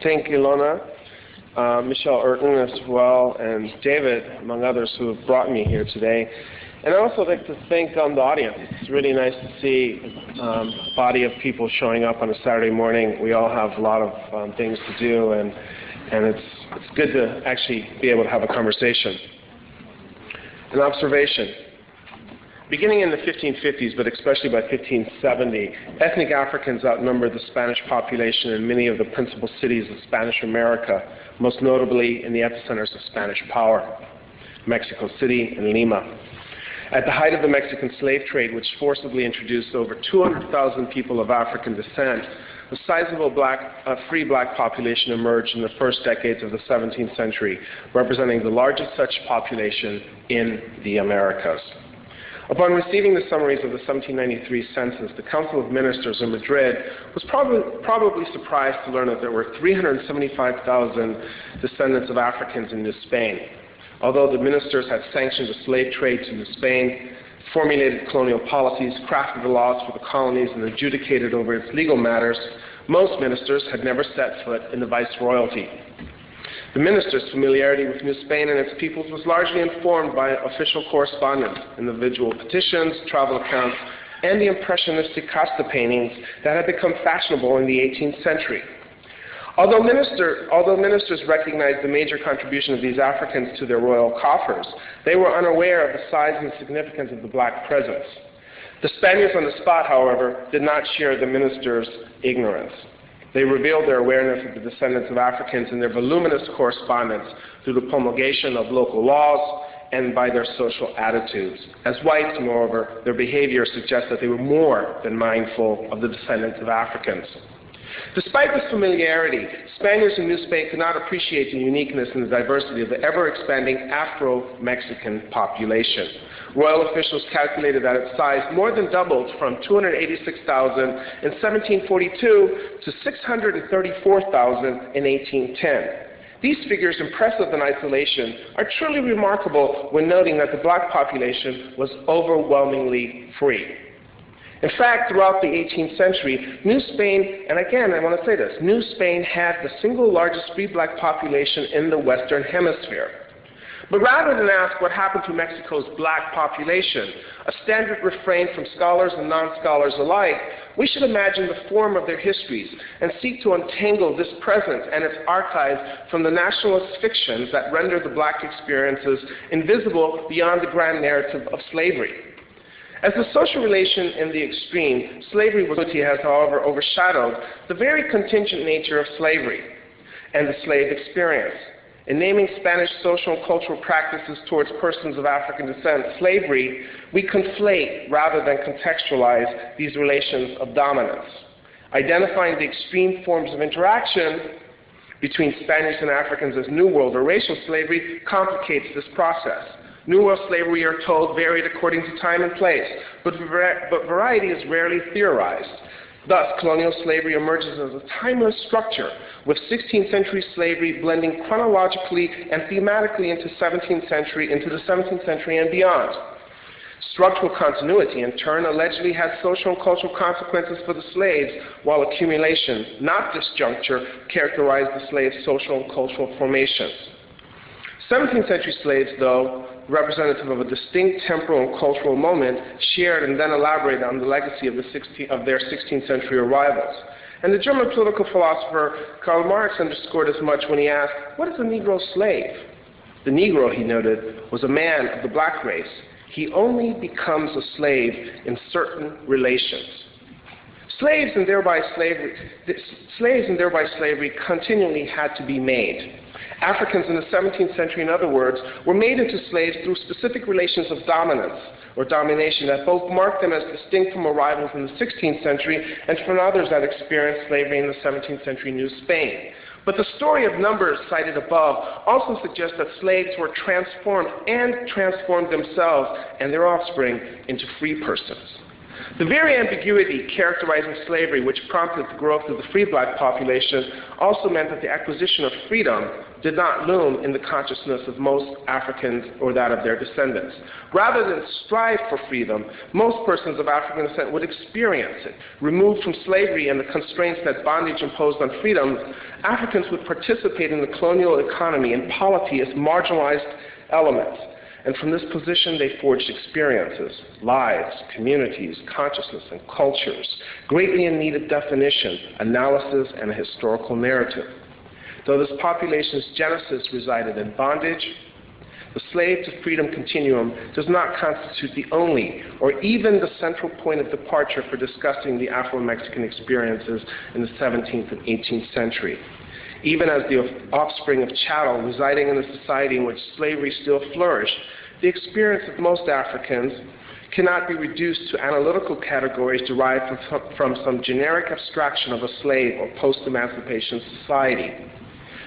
thank Ilona, Michelle Urton as well, and David, among others, who have brought me here today. And I also like to thank the audience. It's really nice to see a body of people showing up on a Saturday morning. We all have a lot of things to do, and it's good to actually be able to have a conversation. An observation. Beginning in the 1550s, but especially by 1570, ethnic Africans outnumbered the Spanish population in many of the principal cities of Spanish America, most notably in the epicenters of Spanish power, Mexico City and Lima. At the height of the Mexican slave trade, which forcibly introduced over 200,000 people of African descent, a sizable free black population emerged in the first decades of the 17th century, representing the largest such population in the Americas. Upon receiving the summaries of the 1793 census, the Council of Ministers in Madrid was probably surprised to learn that there were 375,000 descendants of Africans in New Spain. Although the ministers had sanctioned the slave trade to New Spain, formulated colonial policies, crafted the laws for the colonies, and adjudicated over its legal matters, most ministers had never set foot in the viceroyalty. The ministers' familiarity with New Spain and its peoples was largely informed by official correspondence, individual petitions, travel accounts, and the impressionistic casta paintings that had become fashionable in the 18th century. Although ministers recognized the major contribution of these Africans to their royal coffers, they were unaware of the size and significance of the black presence. The Spaniards on the spot, however, did not share the ministers' ignorance. They revealed their awareness of the descendants of Africans in their voluminous correspondence through the promulgation of local laws and by their social attitudes. As whites, moreover, their behavior suggests that they were more than mindful of the descendants of Africans. Despite this familiarity, Spaniards in New Spain could not appreciate the uniqueness and the diversity of the ever-expanding Afro-Mexican population. Royal officials calculated that its size more than doubled from 286,000 in 1742 to 634,000 in 1810. These figures, impressive in isolation, are truly remarkable when noting that the black population was overwhelmingly free. In fact, throughout the 18th century, New Spain, and again I want to say this, New Spain had the single largest free black population in the Western Hemisphere. But rather than ask what happened to Mexico's black population, a standard refrain from scholars and non-scholars alike, we should imagine the form of their histories and seek to untangle this presence and its archives from the nationalist fictions that render the black experiences invisible beyond the grand narrative of slavery. As the social relation in the extreme, slavery has, however, overshadowed the very contingent nature of slavery and the slave experience. In naming Spanish social and cultural practices towards persons of African descent, slavery, we conflate rather than contextualize these relations of dominance. Identifying the extreme forms of interaction between Spaniards and Africans as New World or racial slavery complicates this process. New World slavery, we are told, varied according to time and place, but variety is rarely theorized. Thus, colonial slavery emerges as a timeless structure, with 16th century slavery blending chronologically and thematically into the 17th century and beyond. Structural continuity, in turn, allegedly has social and cultural consequences for the slaves, while accumulation, not disjuncture, characterized the slaves' social and cultural formations. 17th century slaves, though, representative of a distinct temporal and cultural moment, shared and then elaborated on the legacy of their 16th century arrivals. And the German political philosopher Karl Marx underscored as much when he asked, what is a Negro slave? The Negro, he noted, was a man of the black race. He only becomes a slave in certain relations. Slaves and thereby slavery continually had to be made. Africans in the 17th century, in other words, were made into slaves through specific relations of dominance or domination that both marked them as distinct from arrivals in the 16th century and from others that experienced slavery in the 17th century New Spain. But the story of numbers cited above also suggests that slaves were transformed themselves and their offspring into free persons. The very ambiguity characterizing slavery, which prompted the growth of the free black population, also meant that the acquisition of freedom did not loom in the consciousness of most Africans or that of their descendants. Rather than strive for freedom, most persons of African descent would experience it. Removed from slavery and the constraints that bondage imposed on freedom, Africans would participate in the colonial economy and polity as marginalized elements. And from this position, they forged experiences, lives, communities, consciousness, and cultures, greatly in need of definition, analysis, and a historical narrative. Though this population's genesis resided in bondage, the slave to freedom continuum does not constitute the only or even the central point of departure for discussing the Afro-Mexican experiences in the 17th and 18th century. Even as the offspring of chattel residing in a society in which slavery still flourished, the experience of most Africans cannot be reduced to analytical categories derived from some generic abstraction of a slave or post-emancipation society.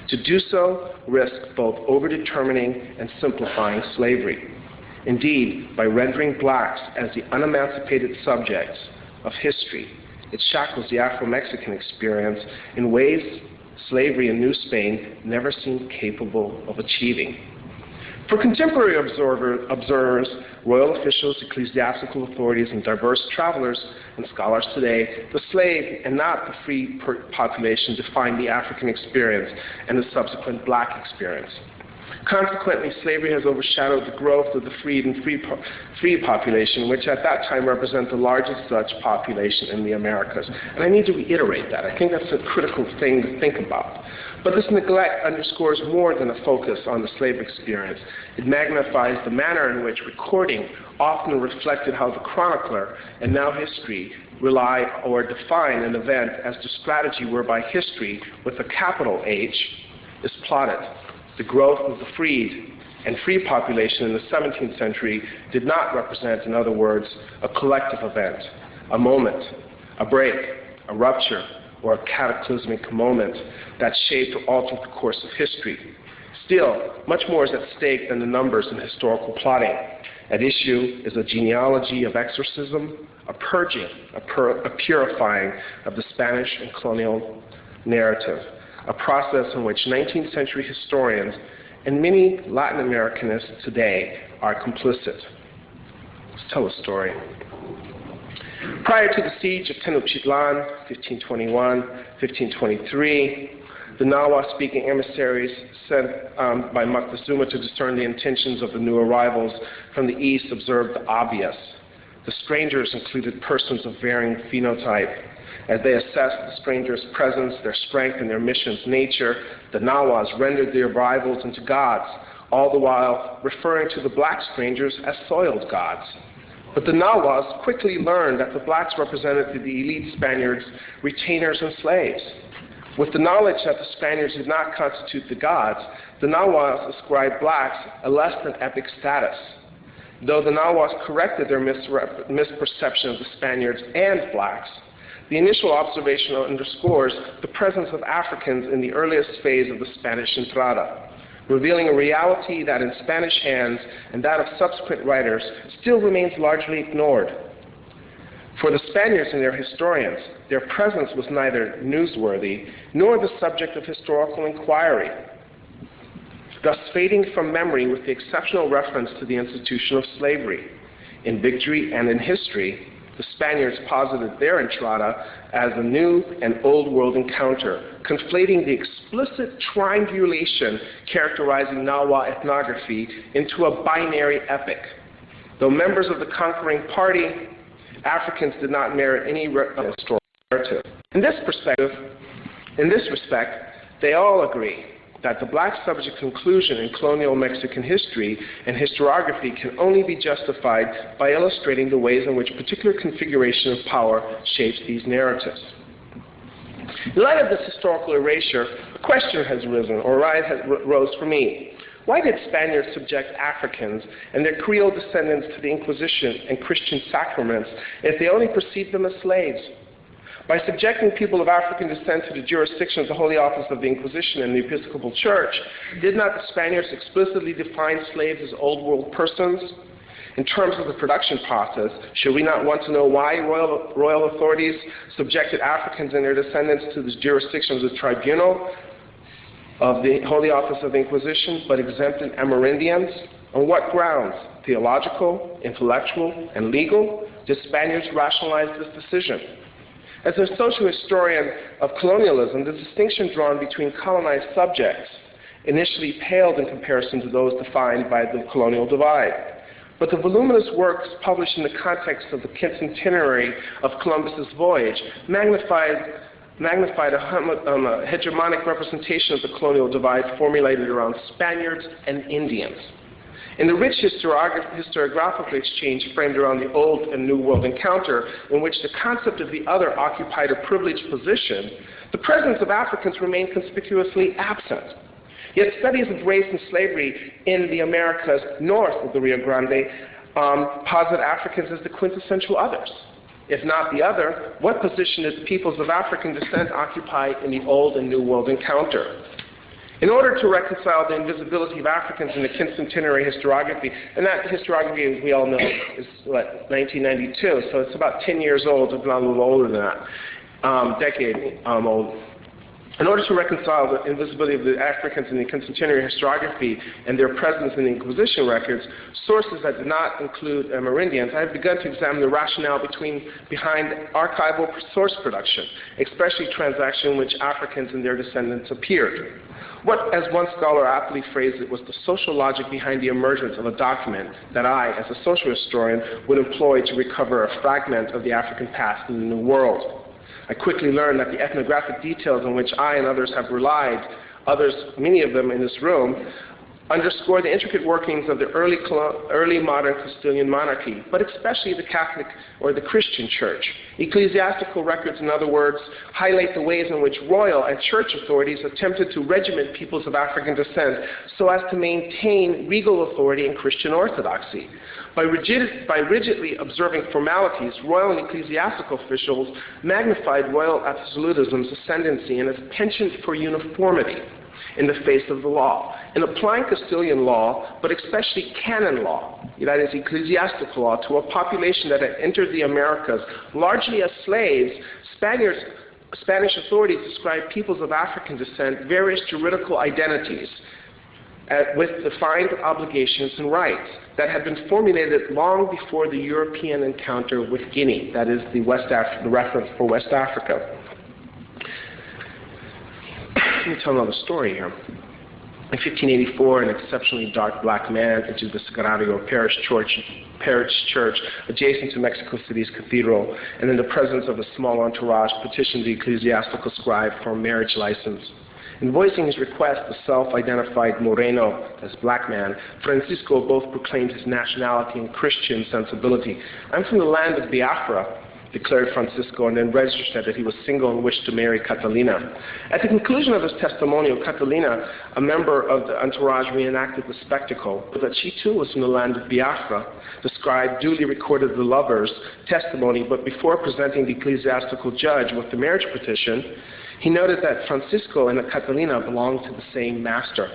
To do so risks both overdetermining and simplifying slavery. Indeed, by rendering blacks as the unemancipated subjects of history, it shackles the Afro-Mexican experience in ways slavery in New Spain never seemed capable of achieving. For contemporary observers, royal officials, ecclesiastical authorities, and diverse travelers and scholars today, the slave and not the free population define the African experience and the subsequent black experience. Consequently, slavery has overshadowed the growth of the free population, which at that time represents the largest such population in the Americas. And I need to reiterate that. I think that's a critical thing to think about. But this neglect underscores more than a focus on the slave experience. It magnifies the manner in which recording often reflected how the chronicler, and now history, rely or define an event as the strategy whereby history, with a capital H, is plotted. The growth of the freed and free population in the 17th century did not represent, in other words, a collective event, a moment, a break, a rupture, or a cataclysmic moment that shaped or altered the course of history. Still, much more is at stake than the numbers in historical plotting. At issue is a genealogy of exorcism, a purging, a purifying of the Spanish and colonial narrative, a process in which 19th century historians and many Latin Americanists today are complicit. Let's tell a story. Prior to the siege of Tenochtitlan, 1521-1523, the Nahua-speaking emissaries sent by Moctezuma to discern the intentions of the new arrivals from the east observed the obvious. The strangers included persons of varying phenotype. As they assessed the strangers' presence, their strength, and their mission's nature, the Nahuas rendered the arrivals into gods, all the while referring to the black strangers as soiled gods. But the Nahuas quickly learned that the blacks represented the elite Spaniards, retainers, and slaves. With the knowledge that the Spaniards did not constitute the gods, the Nahuas ascribed blacks a less than epic status. Though the Nahuas corrected their misperception of the Spaniards and blacks, the initial observation underscores the presence of Africans in the earliest phase of the Spanish Entrada, revealing a reality that in Spanish hands and that of subsequent writers still remains largely ignored. For the Spaniards and their historians, their presence was neither newsworthy nor the subject of historical inquiry, thus fading from memory with the exceptional reference to the institution of slavery. In victory and in history, the Spaniards posited their entrada as a new and old world encounter, conflating the explicit triangulation characterizing Nahua ethnography into a binary epic. Though members of the conquering party, Africans did not merit any historical narrative. In this respect, they all agree that the black subject's inclusion in colonial Mexican history and historiography can only be justified by illustrating the ways in which a particular configuration of power shapes these narratives. In light of this historical erasure, a question has rose for me. Why did Spaniards subject Africans and their Creole descendants to the Inquisition and Christian sacraments if they only perceived them as slaves? By subjecting people of African descent to the jurisdiction of the Holy Office of the Inquisition and the Episcopal Church, did not the Spaniards explicitly define slaves as old world persons? In terms of the production process, should we not want to know why royal authorities subjected Africans and their descendants to the jurisdiction of the tribunal of the Holy Office of the Inquisition, but exempted Amerindians? On what grounds? Theological, intellectual, and legal? Did Spaniards rationalize this decision? As a social historian of colonialism, the distinction drawn between colonized subjects initially paled in comparison to those defined by the colonial divide. But the voluminous works published in the context of the centenary of Columbus's voyage magnified a hegemonic representation of the colonial divide formulated around Spaniards and Indians. In the rich historiographical exchange framed around the Old and New World encounter, in which the concept of the other occupied a privileged position, the presence of Africans remained conspicuously absent. Yet studies of race and slavery in the Americas north of the Rio Grande posit Africans as the quintessential others. If not the other, what position did peoples of African descent occupy in the Old and New World encounter? In order to reconcile the invisibility of Africans in the quincentenary historiography, and that historiography, as we all know, is, 1992, so it's about 10 years old, if not a little older than that, decade old. In order to reconcile the invisibility of the Africans in the quincentenary historiography and their presence in the Inquisition records, sources that did not include Amerindians, I have begun to examine the rationale behind archival source production, especially transactions in which Africans and their descendants appeared. What, as one scholar aptly phrased it, was the social logic behind the emergence of a document that I, as a social historian, would employ to recover a fragment of the African past in the New World. I quickly learned that the ethnographic details on which I and others have relied, many of them in this room, underscore the intricate workings of the early modern Castilian monarchy, but especially the Catholic or the Christian church. Ecclesiastical records, in other words, highlight the ways in which royal and church authorities attempted to regiment peoples of African descent so as to maintain regal authority and Christian orthodoxy. By rigidly observing formalities, royal and ecclesiastical officials magnified royal absolutism's ascendancy and its penchant for uniformity in the face of the law. In applying Castilian law, but especially canon law, that is ecclesiastical law, to a population that had entered the Americas largely as slaves, Spanish authorities described peoples of African descent various juridical identities with defined obligations and rights that had been formulated long before the European encounter with Guinea, that is the reference for West Africa. Let me tell another story here. In 1584, an exceptionally dark black man entered the Sagrario Parish Church adjacent to Mexico City's cathedral, and in the presence of a small entourage petitioned the ecclesiastical scribe for a marriage license. In voicing his request, the self-identified Moreno, as black man, Francisco both proclaimed his nationality and Christian sensibility. "I'm from the land of Biafra," declared Francisco, and then registered that he was single and wished to marry Catalina. At the conclusion of his testimonial, Catalina, a member of the entourage, reenacted the spectacle, but that she too was from the land of Biafra. The scribe duly recorded the lover's testimony, but before presenting the ecclesiastical judge with the marriage petition, he noted that Francisco and Catalina belonged to the same master.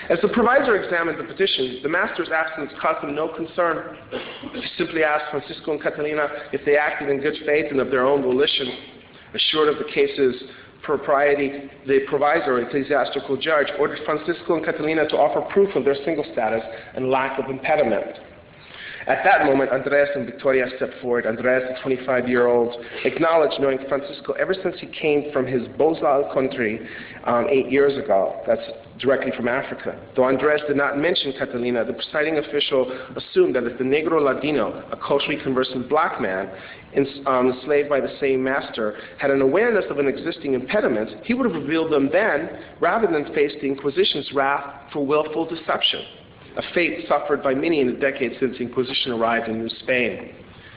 As the provisor examined the petition, the master's absence caused him no concern. He simply asked Francisco and Catalina if they acted in good faith and of their own volition. Assured of the case's propriety, the provisor, or ecclesiastical judge, ordered Francisco and Catalina to offer proof of their single status and lack of impediment. At that moment, Andres and Victoria stepped forward. Andres, the 25-year-old, acknowledged knowing Francisco ever since he came from his Bozal country 8 years ago. That's directly from Africa. Though Andres did not mention Catalina, the presiding official assumed that if the Negro Ladino, a culturally conversant black man, enslaved by the same master, had an awareness of an existing impediment, he would have revealed them then, rather than face the Inquisition's wrath for willful deception, a fate suffered by many in the decades since the Inquisition arrived in New Spain.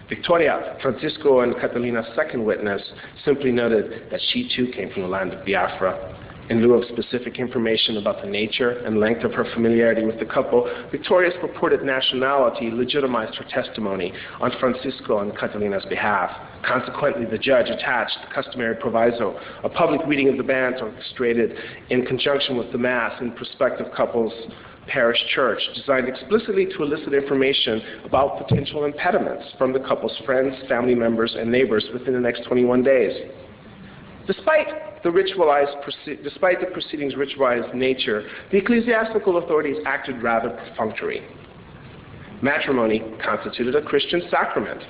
Victoria, Francisco and Catalina's second witness, simply noted that she too came from the land of Biafra. In lieu of specific information about the nature and length of her familiarity with the couple, Victoria's purported nationality legitimized her testimony on Francisco and Catalina's behalf. Consequently, the judge attached the customary proviso, a public reading of the banns orchestrated in conjunction with the Mass in prospective couples parish church, designed explicitly to elicit information about potential impediments from the couple's friends, family members, and neighbors within the next 21 days. Despite the proceedings' ritualized nature, the ecclesiastical authorities acted rather perfunctory. Matrimony constituted a Christian sacrament,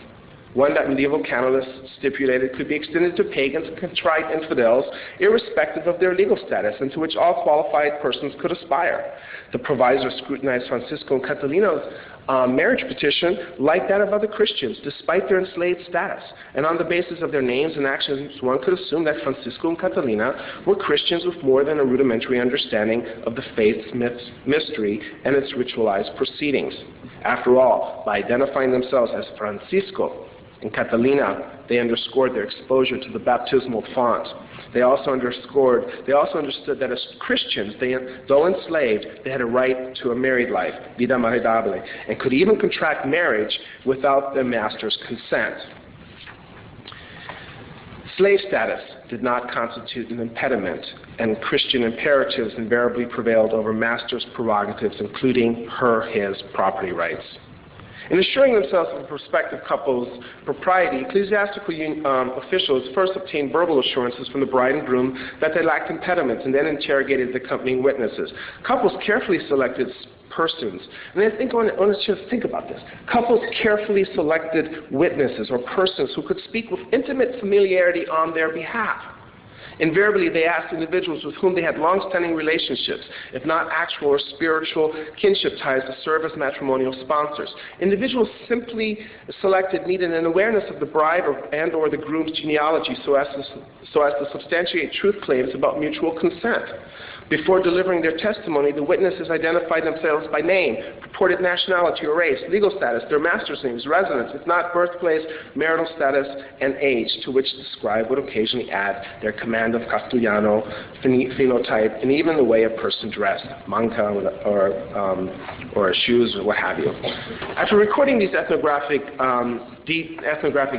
one that medieval canonists stipulated could be extended to pagans and contrite infidels, irrespective of their legal status, and to which all qualified persons could aspire. The provisor scrutinized Francisco and Catalina's marriage petition like that of other Christians, despite their enslaved status. And on the basis of their names and actions, one could assume that Francisco and Catalina were Christians with more than a rudimentary understanding of the faith's mystery and its ritualized proceedings. After all, by identifying themselves as Francisco and Catalina, they underscored their exposure to the baptismal font. They also understood that as Christians, though enslaved, they had a right to a married life, vida maridable, and could even contract marriage without their master's consent. Slave status did not constitute an impediment, and Christian imperatives invariably prevailed over master's prerogatives, including his property rights. In assuring themselves of the prospective couple's propriety, ecclesiastical officials first obtained verbal assurances from the bride and groom that they lacked impediments, and then interrogated the accompanying witnesses. Couples carefully selected persons, and I want to just think about this. Couples carefully selected witnesses or persons who could speak with intimate familiarity on their behalf. Invariably, they asked individuals with whom they had long-standing relationships, if not actual or spiritual kinship ties, to serve as matrimonial sponsors. Individuals simply selected needed an awareness of the bride or the groom's genealogy so as to substantiate truth claims about mutual consent. Before delivering their testimony, the witnesses identified themselves by name, purported nationality or race, legal status, their master's names, residence, if not birthplace, marital status, and age, to which the scribe would occasionally add their command of Castellano, phenotype, and even the way a person dressed, manta or shoes or what have you. After recording these ethnographic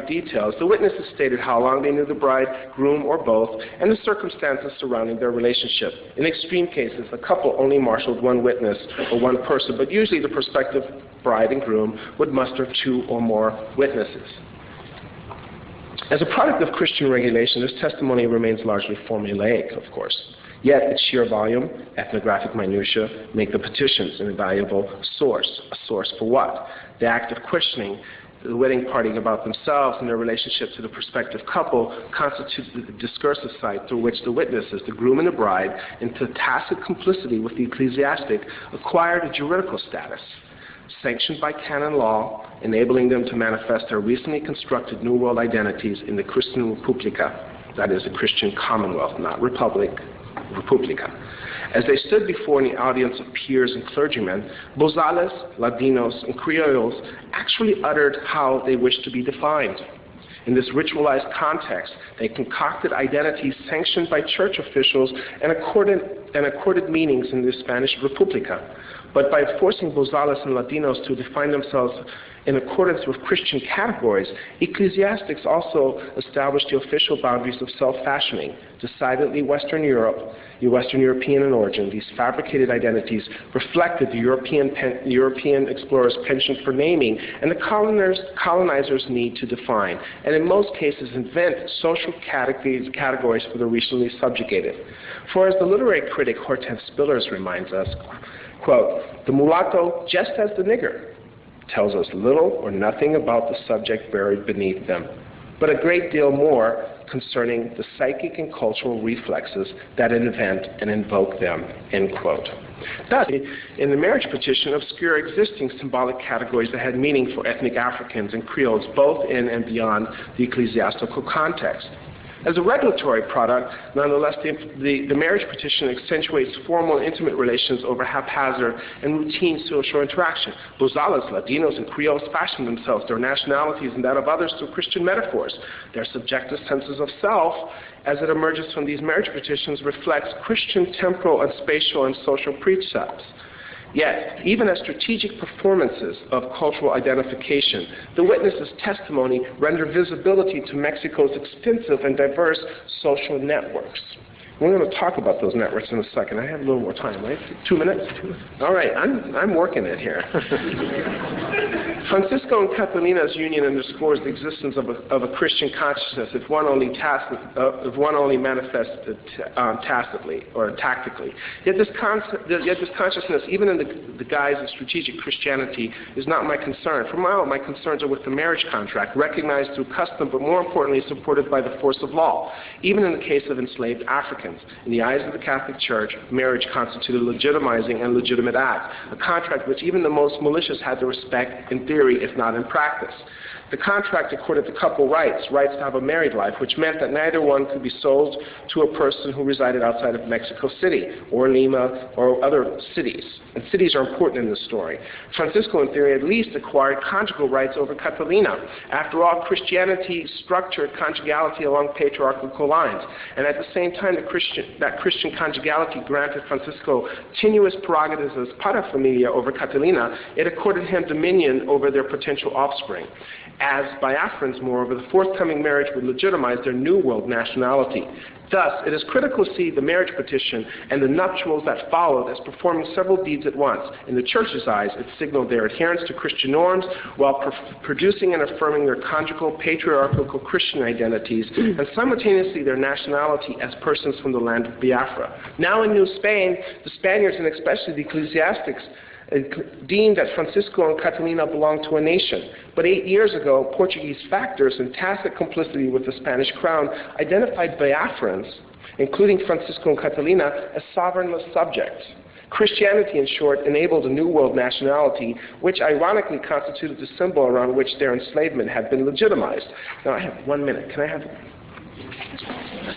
details, the witnesses stated how long they knew the bride, groom, or both, and the circumstances surrounding their relationship. In extreme cases, the couple only marshaled one witness or one person, but usually the prospective bride and groom would muster 2 or more witnesses. As a product of Christian regulation, this testimony remains largely formulaic, of course. Yet its sheer volume, ethnographic minutiae, make the petitions an invaluable source. A source for what? The act of questioning the wedding party about themselves and their relationship to the prospective couple constitutes the discursive site through which the witnesses, the groom and the bride, into tacit complicity with the ecclesiastic, acquired a juridical status, sanctioned by canon law, enabling them to manifest their recently constructed New World identities in the Christian Republica, that is, the Christian Commonwealth, not Republic, Republica. As they stood before an audience of peers and clergymen, Bozales, Ladinos, and Criollos actually uttered how they wished to be defined. In this ritualized context, they concocted identities sanctioned by church officials and accorded meanings in the Spanish Republica. But by forcing Bozales and Ladinos to define themselves in accordance with Christian categories, ecclesiastics also established the official boundaries of self-fashioning. Decidedly Western European in origin, these fabricated identities reflected the European explorers' penchant for naming and the colonizers' need to define, and in most cases invent social categories for the recently subjugated. For as the literary critic Hortense Spillers reminds us, quote, "The mulatto, just as the nigger, tells us little or nothing about the subject buried beneath them, but a great deal more concerning the psychic and cultural reflexes that invent and invoke them," end quote. Thus, in the marriage petition, obscure existing symbolic categories that had meaning for ethnic Africans and Creoles, both in and beyond the ecclesiastical context. As a regulatory product, nonetheless, the marriage petition accentuates formal and intimate relations over haphazard and routine social interaction. Bozales, Ladinos, and Creoles fashion themselves, their nationalities and that of others, through Christian metaphors. Their subjective senses of self, as it emerges from these marriage petitions, reflects Christian temporal and spatial and social precepts. Yet, even as strategic performances of cultural identification, the witness's testimony render visibility to Mexico's extensive and diverse social networks. We're going to talk about those networks in a second. I have a little more time, right? 2 minutes? All right, I'm working it here. Francisco and Catalina's union underscores the existence of a Christian consciousness if one only manifests tacitly or tactically. Yet this consciousness, even in the guise of strategic Christianity, is not my concern. For my concerns are with the marriage contract, recognized through custom, but more importantly, supported by the force of law. Even in the case of enslaved Africans, in the eyes of the Catholic Church, marriage constituted a legitimizing and legitimate act, a contract which even the most malicious had to respect in theory, if not in practice. The contract accorded the couple rights to have a married life, which meant that neither one could be sold to a person who resided outside of Mexico City or Lima or other cities. And cities are important in this story. Francisco, in theory, at least acquired conjugal rights over Catalina. After all, Christianity structured conjugality along patriarchal lines. And at the same time, that Christian conjugality granted Francisco tenuous prerogatives as paterfamilia over Catalina, it accorded him dominion over their potential offspring. As Biafrans, moreover, the forthcoming marriage would legitimize their New World nationality. Thus, it is critical to see the marriage petition and the nuptials that followed as performing several deeds at once. In the Church's eyes, it signaled their adherence to Christian norms while producing and affirming their conjugal, patriarchal Christian identities and simultaneously their nationality as persons from the land of Biafra. Now in New Spain, the Spaniards and especially the ecclesiastics deemed that Francisco and Catalina belonged to a nation. But 8 years ago, Portuguese factors in tacit complicity with the Spanish crown identified Biafrans, including Francisco and Catalina, as sovereignless subjects. Christianity, in short, enabled a New World nationality, which ironically constituted the symbol around which their enslavement had been legitimized. Now, I have 1 minute. Can I have...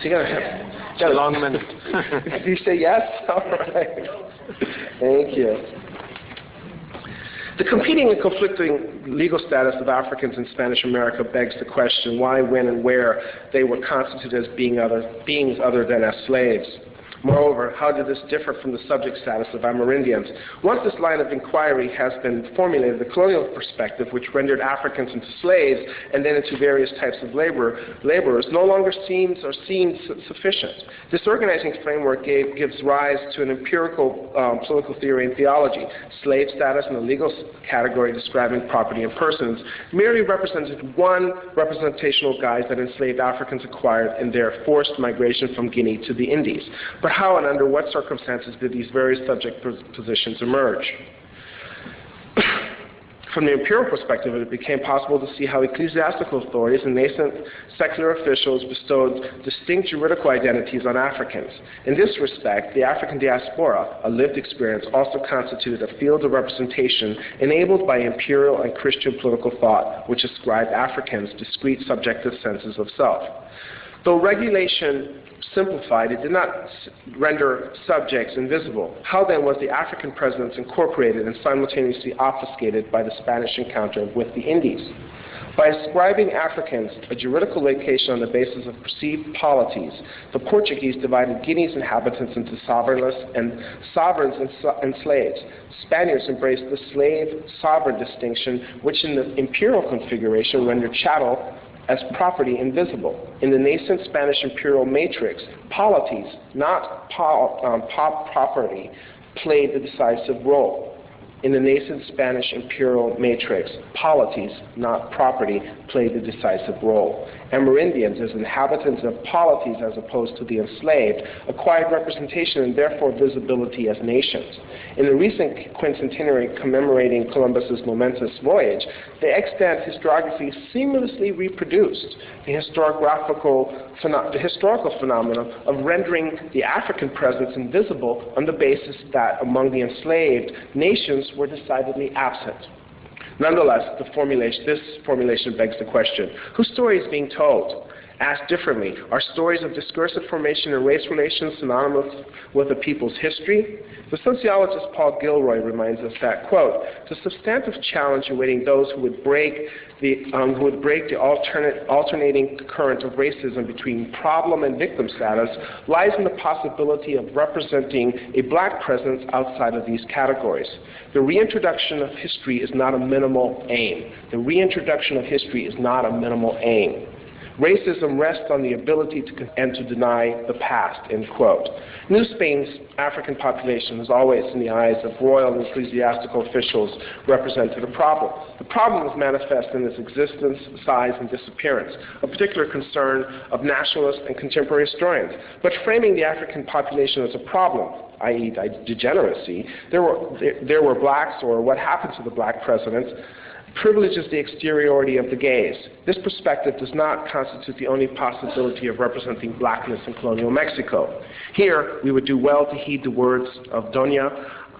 So you got a long minute. Do you say yes? All right. Thank you. The competing and conflicting legal status of Africans in Spanish America begs the question why, when, and where they were constituted as beings other than as slaves. Moreover, how did this differ from the subject status of Amerindians? Once this line of inquiry has been formulated, the colonial perspective, which rendered Africans into slaves and then into various types of laborers, no longer seemed sufficient. This organizing framework gives rise to an empirical political theory and theology. Slave status in the legal category describing property and persons merely represented one representational guise that enslaved Africans acquired in their forced migration from Guinea to the Indies. But how and under what circumstances did these various subject positions emerge? From the imperial perspective, it became possible to see how ecclesiastical authorities and nascent secular officials bestowed distinct juridical identities on Africans. In this respect, the African diaspora, a lived experience, also constituted a field of representation enabled by imperial and Christian political thought, which ascribed Africans discrete subjective senses of self. Though regulation simplified, it did not render subjects invisible. How then was the African presence incorporated and simultaneously obfuscated by the Spanish encounter with the Indies? By ascribing Africans a juridical location on the basis of perceived polities, the Portuguese divided Guinea's inhabitants into sovereigns and slaves. Spaniards embraced the slave-sovereign distinction, which in the imperial configuration rendered chattel as property invisible. In the nascent Spanish imperial matrix, polities, not property, played the decisive role. In the nascent Spanish imperial matrix, polities, not property, played the decisive role. Amerindians, as inhabitants of polities as opposed to the enslaved, acquired representation and therefore visibility as nations. In the recent quincentenary commemorating Columbus's momentous voyage, the extant historiography seamlessly reproduced the historical phenomenon of rendering the African presence invisible on the basis that among the enslaved, nations were decidedly absent. Nonetheless, this formulation begs the question, whose story is being told? Asked differently, are stories of discursive formation and race relations synonymous with a people's history? The sociologist Paul Gilroy reminds us that, quote, the substantive challenge awaiting those who would break the alternating current of racism between problem and victim status lies in the possibility of representing a black presence outside of these categories. The reintroduction of history is not a minimal aim. The reintroduction of history is not a minimal aim. Racism rests on the ability to deny the past, end quote. New Spain's African population has always, in the eyes of royal and ecclesiastical officials, represented a problem. The problem was manifest in its existence, size, and disappearance, a particular concern of nationalist and contemporary historians. But framing the African population as a problem, i.e. degeneracy, there were blacks, or what happened to the black presidents, privileges the exteriority of the gaze. This perspective does not constitute the only possibility of representing blackness in colonial Mexico. Here, we would do well to heed the words of Doña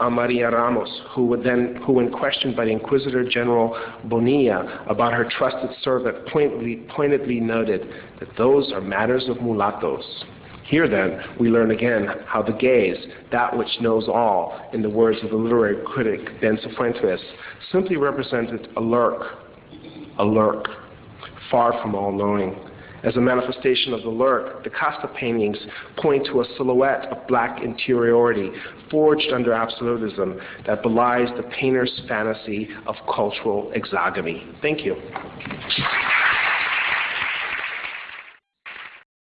Maria Ramos, who, when questioned by the Inquisitor General Bonilla about her trusted servant, pointedly noted that those are matters of mulattoes. Here, then, we learn again how the gaze, that which knows all, in the words of the literary critic Ben Cifuentes, simply represented a lurk, far from all knowing. As a manifestation of the lurk, the Costa paintings point to a silhouette of black interiority forged under absolutism that belies the painter's fantasy of cultural exogamy. Thank you.